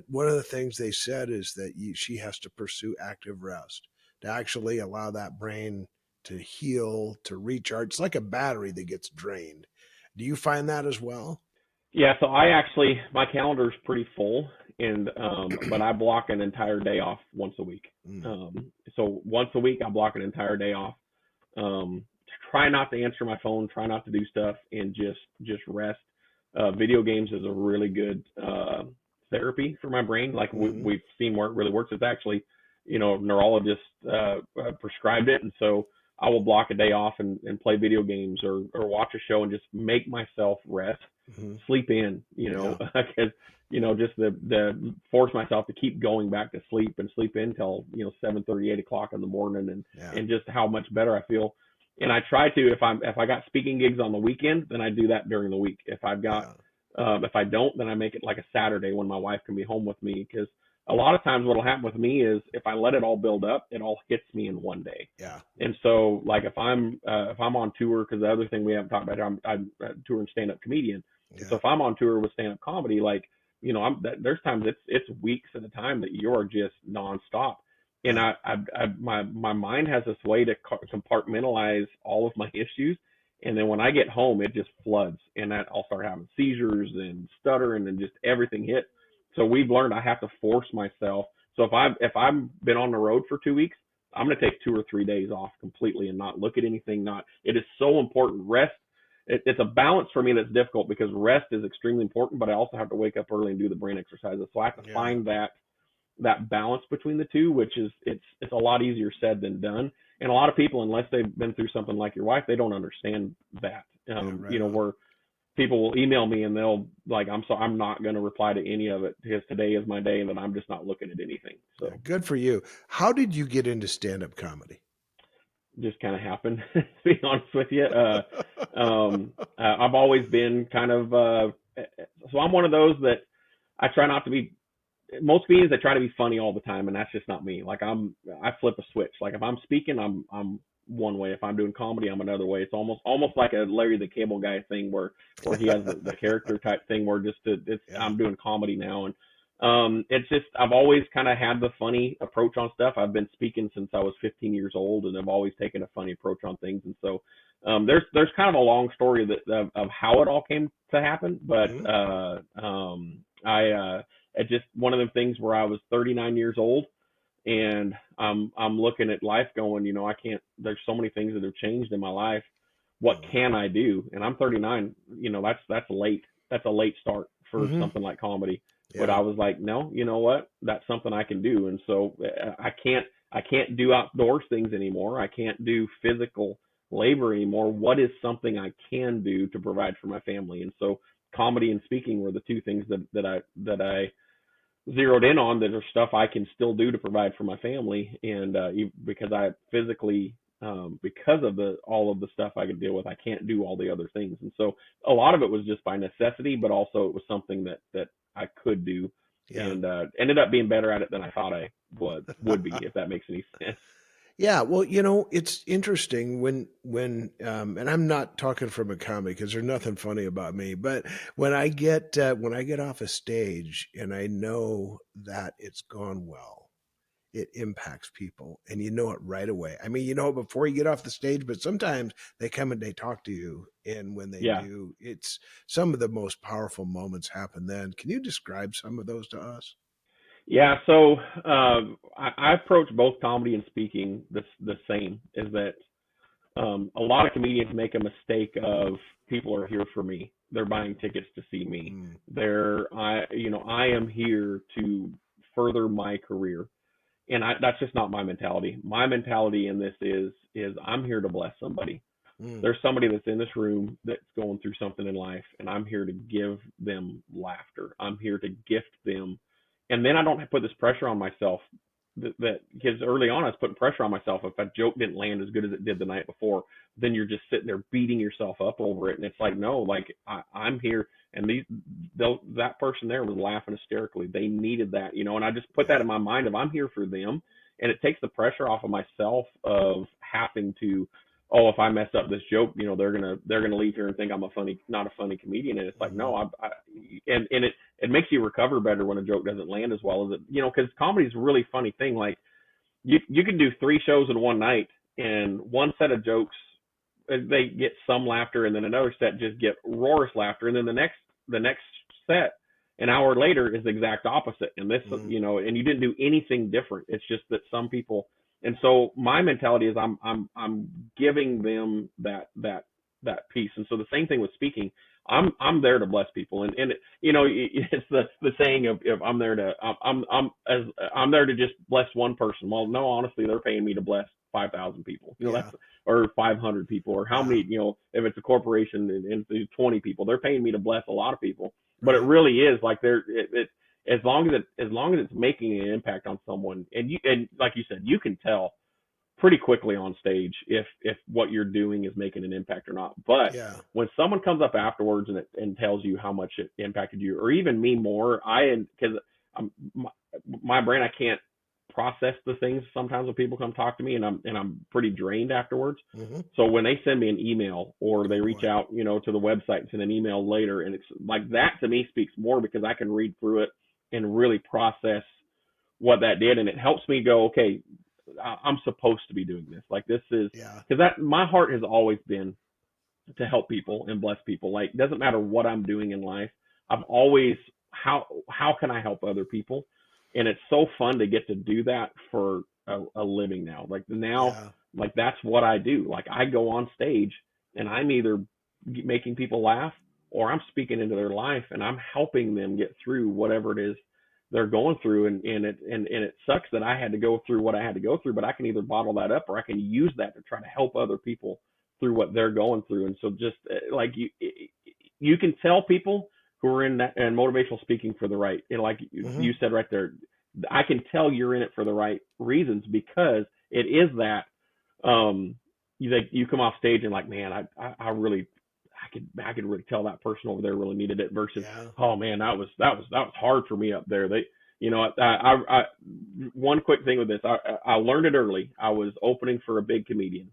one of the things they said is that she has to pursue active rest to actually allow that brain to heal, to recharge. It's like a battery that gets drained. Do you find that as well? Yeah, so my calendar is pretty full, and but I block an entire day off once a week. So once a week I block an entire day off. Try not to answer my phone, try not to do stuff, and just rest. Video games is a really good therapy for my brain. Like we've seen where it really works. It's actually, neurologists prescribed it, and so I will block a day off and play video games or watch a show and just make myself rest, sleep in, because, just the force myself to keep going back to sleep and sleep in till, 7:30, 8 o'clock in the morning, and just how much better I feel. And I try to, if I got speaking gigs on the weekend, then I do that during the week. If I've got, if I don't, then I make it like a Saturday when my wife can be home with me, because a lot of times what'll happen with me is if I let it all build up, it all hits me in one day. Yeah. And so, like if I'm on tour, because the other thing we haven't talked about, I'm touring stand-up comedian. Yeah. So if I'm on tour with stand-up comedy, like, there's times it's weeks at a time that you're just nonstop. And my mind has this way to compartmentalize all of my issues. And then when I get home, it just floods, and I'll start having seizures and stuttering and just everything hits. So we've learned I have to force myself. So if I've been on the road for 2 weeks, I'm going to take 2 or 3 days off completely and not look at anything. It is so important. Rest. It's a balance for me that's difficult, because rest is extremely important, but I also have to wake up early and do the brain exercises. So I have to find that balance between the two, which is, it's a lot easier said than done. And a lot of people, unless they've been through something like your wife, they don't understand that, where people will email me and they'll like, I'm not going to reply to any of it, because today is my day and then I'm just not looking at anything. So good for you. How did you get into stand-up comedy? Just kind of happened, to be honest with you. I've always been kind of, so I'm one of those that I try not to be, most comedians, they try to be funny all the time, and that's just not me. Like I flip a switch. Like if I'm speaking, I'm one way. If I'm doing comedy, I'm another way. It's almost like a Larry the Cable Guy thing where he has the character type thing where I'm doing comedy now. And it's just, I've always kind of had the funny approach on stuff. I've been speaking since I was 15 years old, and I've always taken a funny approach on things. And so there's kind of a long story of how it all came to happen. But it's just one of the things where I was 39 years old, and I'm looking at life going, I can't, there's so many things that have changed in my life. What can I do? And I'm 39, that's late. That's a late start for something like comedy. Yeah. But I was like, no, you know what? That's something I can do. And so I can't do outdoors things anymore. I can't do physical labor anymore. What is something I can do to provide for my family? And so comedy and speaking were the two things that I zeroed in on, that are stuff I can still do to provide for my family. And because I physically, because of all of the stuff I could deal with, I can't do all the other things. And so a lot of it was just by necessity, but also it was something that I could do, and ended up being better at it than I thought I would be, if that makes any sense. Yeah, well, it's interesting and I'm not talking from a comic because there's nothing funny about me, but when I get off a stage and I know that it's gone well, it impacts people, and you know it right away. I mean, before you get off the stage, but sometimes they come and they talk to you, and when they Yeah. do, it's some of the most powerful moments happen then. Can you describe some of those to us? Yeah, so I approach both comedy and speaking the same. Is that a lot of comedians make a mistake of, people are here for me. They're buying tickets to see me. Mm, I am here to further my career, and that's just not my mentality. My mentality in this is I'm here to bless somebody. mm, There's somebody that's in this room that's going through something in life, and I'm here to give them laughter. I'm here to gift them. And then I don't put this pressure on myself, that because early on I was putting pressure on myself. If a joke didn't land as good as it did the night before, then you're just sitting there beating yourself up over it. And it's like, no, like I'm here, and that person there was laughing hysterically. They needed that, and I just put that in my mind of, I'm here for them. And it takes the pressure off of myself of having to, oh, if I mess up this joke, they're gonna leave here and think I'm not a funny comedian. And it's like, mhm. no, and it makes you recover better when a joke doesn't land as well as it, because comedy is a really funny thing. Like you can do 3 shows in one night, and one set of jokes, they get some laughter, and then another set just get roarous laughter, and then the next set an hour later is the exact opposite. And this, Mm, and you didn't do anything different. It's just that some people, and so my mentality is I'm giving them that piece. And so the same thing with speaking. I'm there to bless people, and it's the saying of, if I'm there to I'm there to just bless one person. Well, no, honestly, they're paying me to bless 5,000 people. yeah, That's, or 500 people, or how yeah, many, if it's a corporation and it's 20 people, they're paying me to bless a lot of people. But it right. really is like, as long as it's making an impact on someone, and like you said, you can tell pretty quickly on stage if what you're doing is making an impact or not. But Yeah. when someone comes up afterwards and tells you how much it impacted you, or even me more, because my brain, I can't process the things sometimes when people come talk to me, and I'm pretty drained afterwards. Hmm. So when they send me an email, or they Oh reach boy. out, to the website and send an email later, and it's like, that to me speaks more, because I can read through it and really process what that did, and it helps me go, okay, I'm supposed to be doing this. Like, this is, Yeah. because that, my heart has always been to help people and bless people. Like, doesn't matter what I'm doing in life, I've always, how can I help other people? And it's so fun to get to do that for a living now. Like now, Yeah. like that's what I do. Like, I go on stage, and I'm either making people laugh, or I'm speaking into their life, and I'm helping them get through whatever it is they're going through. And it sucks that I had to go through what I had to go through, but I can either bottle that up, or I can use that to try to help other people through what they're going through. And so just like you can tell people who are in that and motivational speaking for the right, like Hmm. you said right there, I can tell you're in it for the right reasons, because it is that, you come off stage and like, man, I really, I could really tell that person over there really needed it, versus, Yeah. oh man, that was hard for me up there. I one quick thing with this, I learned it early. I was opening for a big comedian,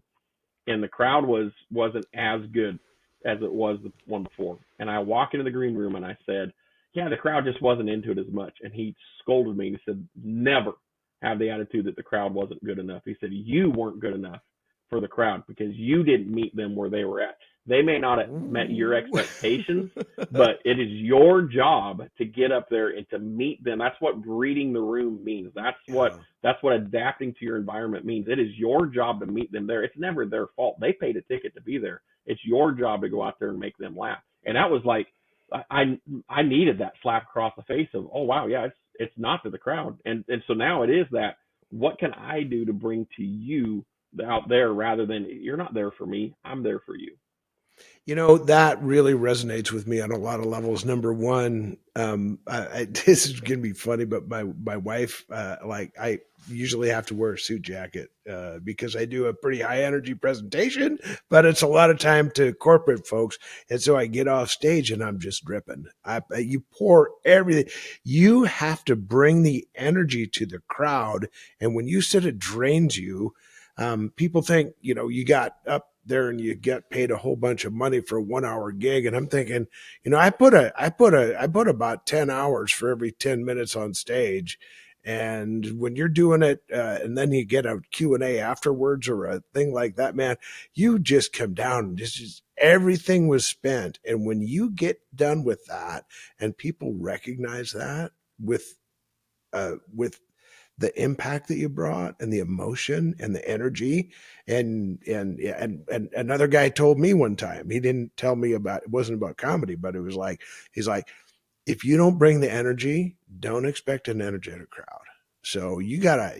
and the crowd wasn't as good as it was the one before. And I walk into the green room, and I said, yeah, the crowd just wasn't into it as much. And he scolded me. He said, never have the attitude that the crowd wasn't good enough. He said, you weren't good enough for the crowd, because you didn't meet them where they were at. They may not have met your Ooh. expectations, but it is your job to get up there and to meet them. That's what reading the room means. Yeah. That's what adapting to your environment means. It is your job to meet them there. It's never their fault. They paid a ticket to be there. It's your job to go out there and make them laugh. And that was like, I needed that slap across the face of, oh wow, yeah, it's not to the crowd. And so now it is that, what can I do to bring to you out there rather than you're not there for me, I'm there for you. That really resonates with me on a lot of levels. Number one, this is going to be funny, but my wife, I usually have to wear a suit jacket because I do a pretty high energy presentation, but it's a lot of time to corporate folks. And so I get off stage and I'm just dripping. You pour everything. You have to bring the energy to the crowd. And when you said it drains you, people think, you got up there and you get paid a whole bunch of money for a 1 hour gig. And I'm thinking, I put about 10 hours for every 10 minutes on stage. And when you're doing it, and then you get a Q&A afterwards or a thing like that, man, you just come down and just everything was spent. And when you get done with that and people recognize that with the impact that you brought and the emotion and the energy. And another guy told me one time, he didn't tell me it wasn't about comedy, but it was like, he's like, if you don't bring the energy, don't expect an energetic crowd. So you gotta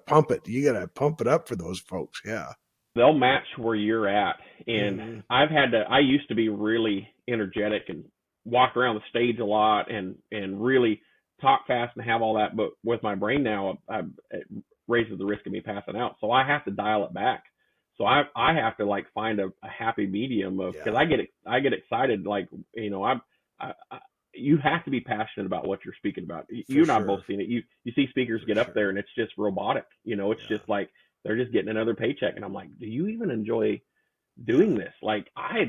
pump it. You gotta pump it up for those folks. Yeah. They'll match where you're at. And I used to be really energetic and walk around the stage a lot and really talk fast and have all that, but with my brain now, it raises the risk of me passing out. So I have to dial it back. So I have to like find a happy medium of, because I get excited. Like, you have to be passionate about what you're speaking about. You and I both seen it. You see speakers get up there and it's just robotic. It's just like they're just getting another paycheck. And I'm like, do you even enjoy doing this? Like I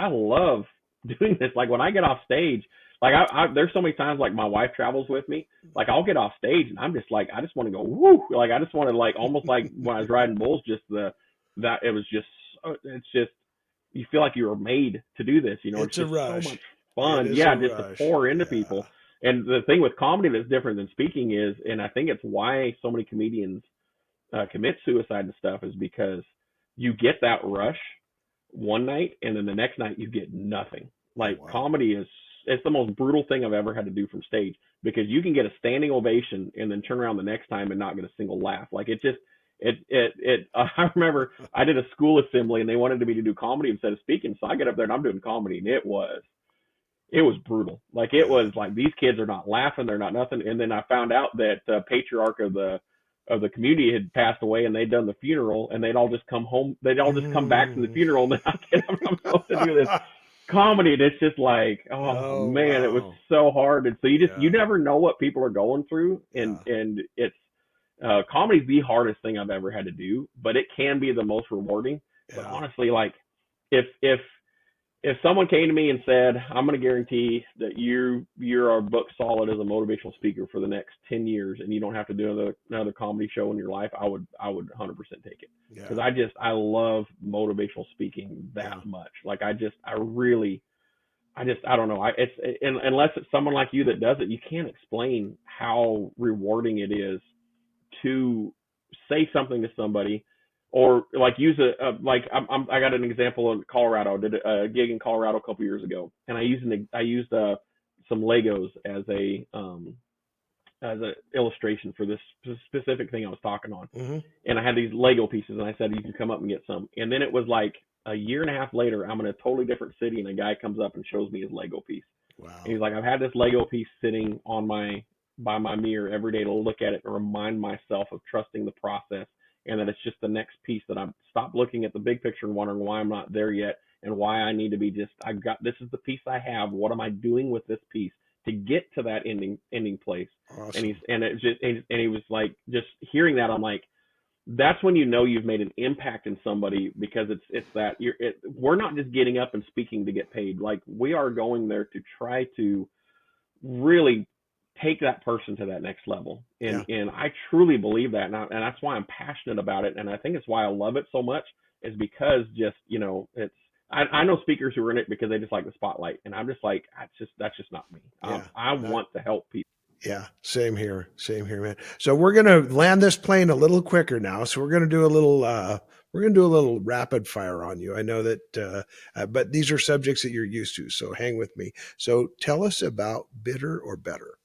love doing this. Like when I get off stage, like there's so many times like my wife travels with me, like I'll get off stage and I'm just like, I just want to go woo. Like I just want to like almost like when I was riding bulls, just it's just you feel like you were made to do this. It's a just rush. So much fun. Yeah, just rush. To pour into people. And the thing with comedy that's different than speaking is, and I think it's why so many comedians commit suicide and stuff, is because you get that rush one night and then the next night you get nothing. Like comedy it's the most brutal thing I've ever had to do from stage, because you can get a standing ovation and then turn around the next time and not get a single laugh. Like I remember I did a school assembly and they wanted me to do comedy instead of speaking. So I get up there and I'm doing comedy and it was brutal. Like it was like, these kids are not laughing. They're not nothing. And then I found out that the patriarch of the community had passed away and they'd done the funeral and they'd all just come home. They'd all just come back from the funeral and then I'm supposed to do this comedy. And it's just like, oh man, wow. It was so hard. And so you never know what people are going through. And it's, comedy's the hardest thing I've ever had to do, but it can be the most rewarding. But honestly, like if someone came to me and said, I'm going to guarantee that you're our book solid as a motivational speaker for the next 10 years and you don't have to do another comedy show in your life, I would 100% take it. Because I love motivational speaking that much. Like I don't know. Unless it's someone like you that does it, you can't explain how rewarding it is to say something to somebody. Or like use I got an example in Colorado. I did a gig in Colorado a couple years ago, and I used some Legos as an illustration for this specific thing I was talking on. Mm-hmm. And I had these Lego pieces, and I said you can come up and get some. And then it was like a year and a half later, I'm in a totally different city, and a guy comes up and shows me his Lego piece. Wow! And he's like, I've had this Lego piece sitting by my mirror every day to look at it and remind myself of trusting the process. And that it's just the next piece that I'm stop looking at the big picture and wondering why I'm not there yet and why I need to be this is the piece I have. What am I doing with this piece to get to that ending place? Awesome. And he was like, just hearing that, I'm like, that's when you know you've made an impact in somebody, because it's that we're not just getting up and speaking to get paid. Like we are going there to try to really take that person to that next level. And I truly believe that. And that's why I'm passionate about it. And I think it's why I love it so much, is because I know speakers who are in it because they just like the spotlight. And I'm just like, that's just not me. I want to help people. Yeah. Same here, man. So we're going to land this plane a little quicker now. So we're going to do a little rapid fire on you. I know that, but these are subjects that you're used to. So hang with me. So tell us about bitter or better.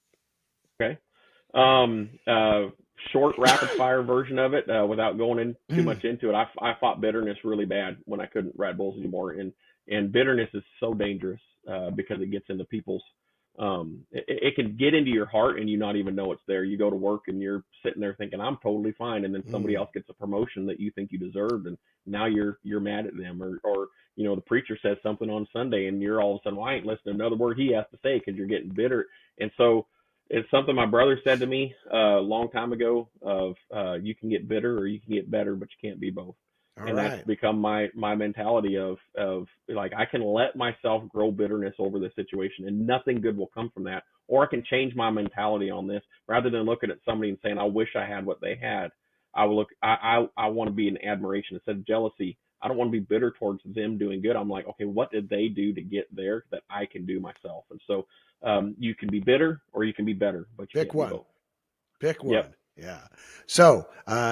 Okay. short rapid fire version of it, without going in too much into it. I fought bitterness really bad when I couldn't ride bulls anymore, and bitterness is so dangerous, because it gets into people's, it can get into your heart and you not even know it's there. You go to work and you're sitting there thinking I'm totally fine, and then somebody else gets a promotion that you think you deserved, and now you're mad at them, or the preacher says something on Sunday and you're all of a sudden, well, I ain't listening to another word he has to say, because you're getting bitter. And so it's something my brother said to me a long time ago of, you can get bitter or you can get better, but you can't be both. That's become my mentality of like, I can let myself grow bitterness over this situation and nothing good will come from that. Or I can change my mentality on this, rather than looking at somebody and saying, I wish I had what they had. I want to be in admiration instead of jealousy. I don't want to be bitter towards them doing good. I'm like, okay, what did they do to get there that I can do myself? And so, you can be bitter or you can be better, but you pick can't one. be both. Pick one. Yep. Yeah. So,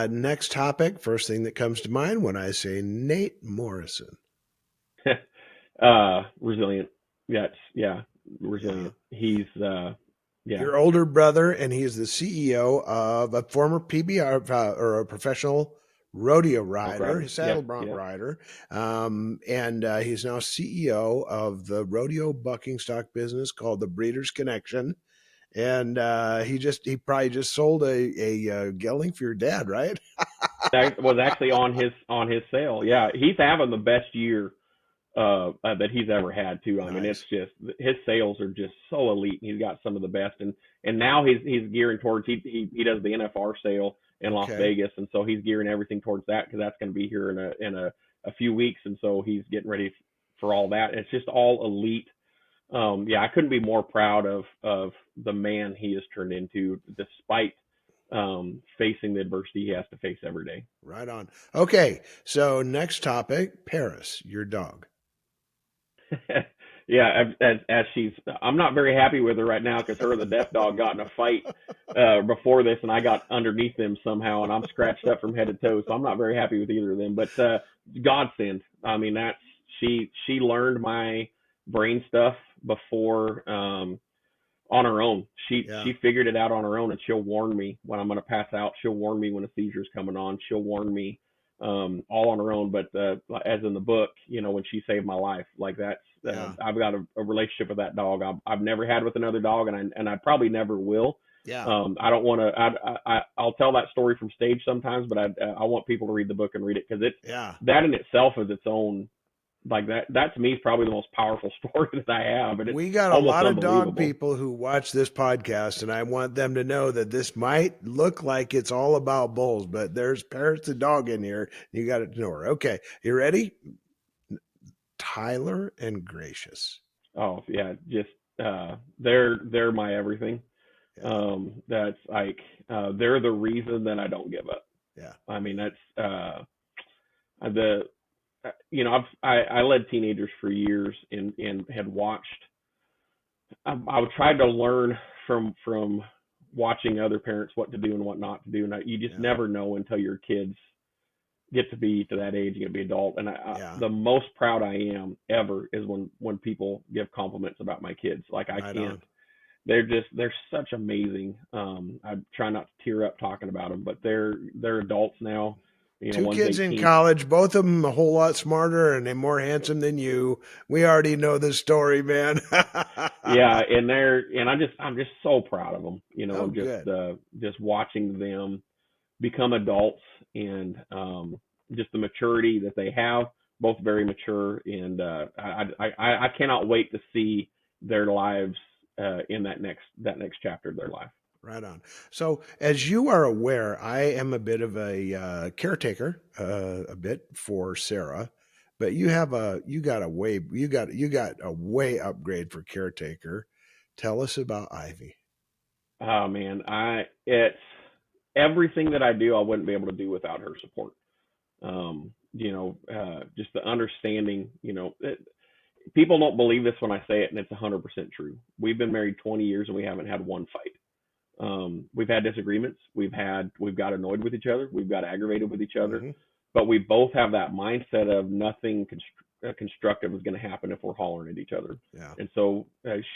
next topic, first thing that comes to mind when I say Nate Morrison. Resilient. Yeah. Resilient. Yeah. He's, your older brother, and he's the CEO of a former PBR, or a professional rodeo rider, saddle bronc rider. And he's now CEO of the rodeo bucking stock business called the Breeders' Connection. And he probably just sold a gelding for your dad, right? That was actually on his sale. Yeah, he's having the best year that he's ever had too. I mean, it's just, his sales are just so elite. He's got some of the best, and now he's gearing towards, he does the NFR sale in Las Vegas, and so he's gearing everything towards that, because that's going to be here in a few weeks, and so he's getting ready for all that. It's just all elite. I couldn't be more proud of the man he has turned into, despite facing the adversity he has to face every day. Right on. Okay, so next topic, Paris, your dog. Yeah, as I'm not very happy with her right now, because her and the deaf dog got in a fight before this, and I got underneath them somehow, and I'm scratched up from head to toe, so I'm not very happy with either of them. But godsend. I mean, she learned my brain stuff before, on her own. She figured it out on her own, and she'll warn me when I'm going to pass out. She'll warn me when a seizure's coming on. She'll warn me, all on her own. But as in the book, when she saved my life, like that's, I've got a relationship with that dog I've never had with another dog, and I probably never will. Yeah. I don't want to. I'll tell that story from stage sometimes, but I want people to read the book and read it, because that in itself is its own. Like that to me is probably the most powerful story that I have. And we got a lot of dog people who watch this podcast, and I want them to know that this might look like it's all about bulls, but there's Paris the dog in here. You got to know her. Okay, you ready? Tyler and Gracious. Oh yeah, just they're my everything. Yeah. That's like they're the reason that I don't give up. Yeah. I mean, that's I led teenagers for years, and had watched. I tried to learn from watching other parents what to do and what not to do, and you just never know until your kids get to be to that age, you get to be adult. And the most proud I am ever is when people give compliments about my kids. Like I can't. They're such amazing. I try not to tear up talking about them, but they're adults now. Two kids 18. In college, both of them a whole lot smarter and more handsome than you. We already know this story, man. Yeah, and I'm just so proud of them. Just watching them become adults, and just the maturity that they have. Both very mature, and I cannot wait to see their lives in that next chapter of their life. Right on. So, as you are aware, I am a bit of a caretaker, a bit for Sarah, but you got a way upgrade for caretaker. Tell us about Ivy. Oh man, it's everything that I do, I wouldn't be able to do without her support. Just the understanding. People don't believe this when I say it, and it's 100% true. We've been married 20 years, and we haven't had one fight. We've had disagreements. We've got annoyed with each other. We've got aggravated with each other, but we both have that mindset of nothing constructive is going to happen if we're hollering at each other. Yeah. And so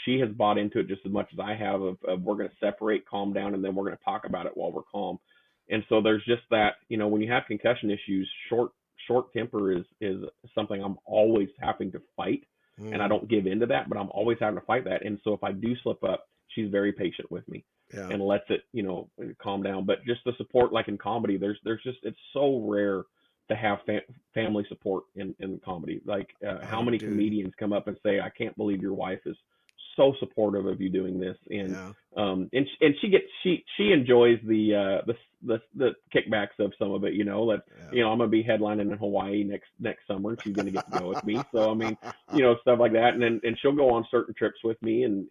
she has bought into it just as much as I have of we're going to separate, calm down, and then we're going to talk about it while we're calm. And so there's just that, when you have concussion issues, short temper is something I'm always having to fight. And I don't give into that, but I'm always having to fight that. And so if I do slip up, she's very patient with me and lets it, calm down. But just the support, like in comedy, there's just, it's so rare to have family support in comedy. Like how many comedians come up and say, I can't believe your wife is so supportive of you doing this. And and she enjoys the kickbacks of some of it, I'm gonna be headlining in Hawaii next summer, and she's gonna get to go with me. So I mean, stuff like that. And she'll go on certain trips with me, and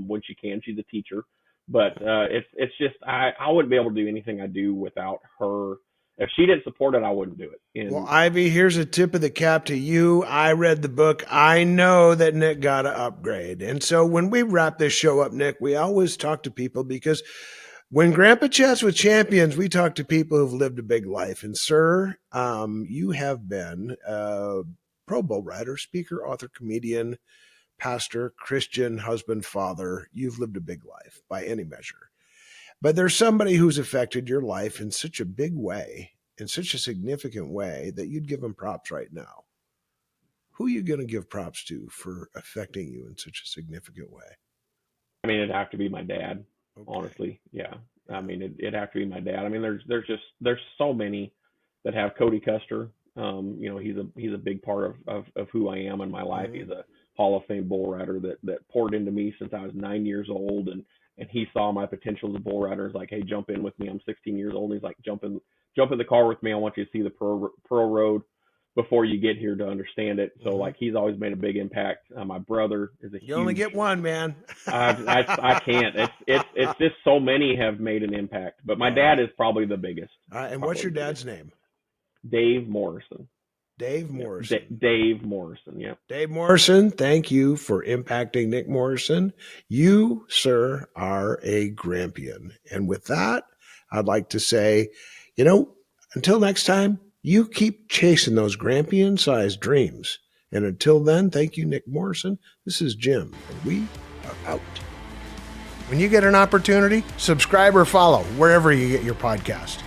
when she can. She's a teacher, but it's just I wouldn't be able to do anything I do without her. If she didn't support it, I wouldn't do it. And, well, Ivy, here's a tip of the cap to you. I read the book. I know that Nick got to upgrade. And so when we wrap this show up, Nick, we always talk to people, because when Grandpa chats with champions, we talk to people who've lived a big life. And sir, you have been a pro bull rider, speaker, author, comedian, pastor, Christian, husband, father. You've lived a big life by any measure. But there's somebody who's affected your life in such a big way, in such a significant way, that you'd give them props right now. Who are you going to give props to for affecting you in such a significant way? I mean, it'd have to be my dad, honestly. Yeah. I mean, it'd have to be my dad. I mean, there's so many that have. Cody Custer. He's a big part of who I am in my life. He's a Hall of Fame bull rider that poured into me since I was 9 years old, and he saw my potential as a bull rider. He's like, hey, jump in with me. I'm 16 years old. And he's like, jump in the car with me. I want you to see the Pearl Road before you get here to understand it. So like, he's always made a big impact. My brother is you only get one, man. I can't. It's just so many have made an impact, but my dad is probably the biggest. And what's your dad's name? Dave Morrison. Dave Morrison. Dave Morrison, yeah. Dave Morrison, thank you for impacting Nick Morrison. You, sir, are a Grampion. And with that, I'd like to say, until next time, you keep chasing those Grampion-sized dreams. And until then, thank you, Nick Morrison. This is Jim, and we are out. When you get an opportunity, subscribe or follow wherever you get your podcast.